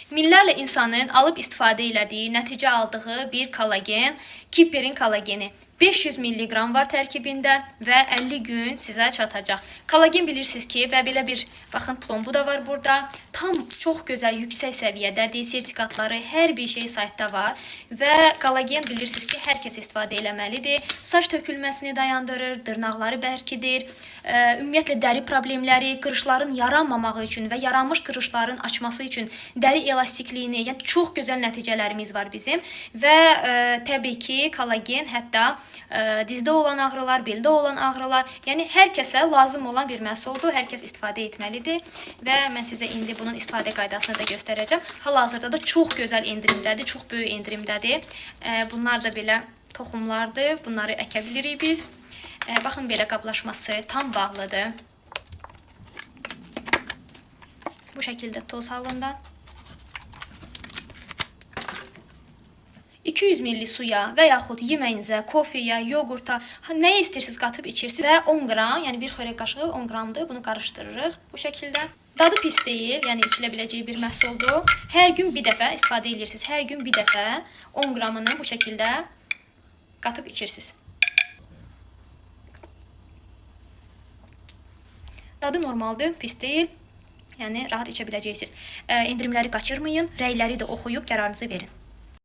Minlərlə insanın alıb istifadə elədiyi, nəticə aldığı bir kollagen, Keeper'in kollageni. 500 mg var tərkibində və 50 gün sizə çatacaq. Kollagen bilirsiniz ki, və belə bir, baxın, plombu da var burada. Tam çox gözəl, yüksək səviyyədədir. Sertifikatları, hər bir şey saytda var. Və kollagen bilirsiniz ki, hər kəs istifadə eləməlidir. Saç tökülməsini dayandırır, dırnaqları bərkidir. Ümumiyyətlə, dəri problemləri, qırışların yaranmamağı üçün və yaranmış qırışların açması üçün dəri elastikliyini, yəni çox gözəl nəticələrimiz var bizim. Və təbii ki, kollagen hətta dizdə olan ağrılar, beldə olan ağrılar, yəni hər kəsə lazım olan bir məhsuldur, hər kəs istifadə etməlidir və mən sizə indi bunun istifadə qaydasını da göstərəcəm. Hal-hazırda da çox gözəl endirimdədir, çox böyük endirimdədir. Bunlar da belə toxumlardır, bunları əkə bilirik biz. Baxın, belə qablaşması tam bağlıdır. Bu şəkildə toz halında. 200 ml suya və yaxud yeməyinizə, kofeyə, yoğurta, nəyə istəyirsiniz qatıb içirsiniz və 10 qram, yəni bir xörək qaşığı 10 qramdır, bunu qarışdırırıq bu şəkildə. Dadı pis deyil, yəni içilə biləcəyi bir məhsuldur. Hər gün bir dəfə istifadə edirsiniz, hər gün bir dəfə 10 qramını bu şəkildə qatıb içirsiniz. Dadı normaldır, pis deyil, yəni rahat içə biləcəksiniz. İndirimləri qaçırmayın, rəyləri də oxuyub qərarınızı verin.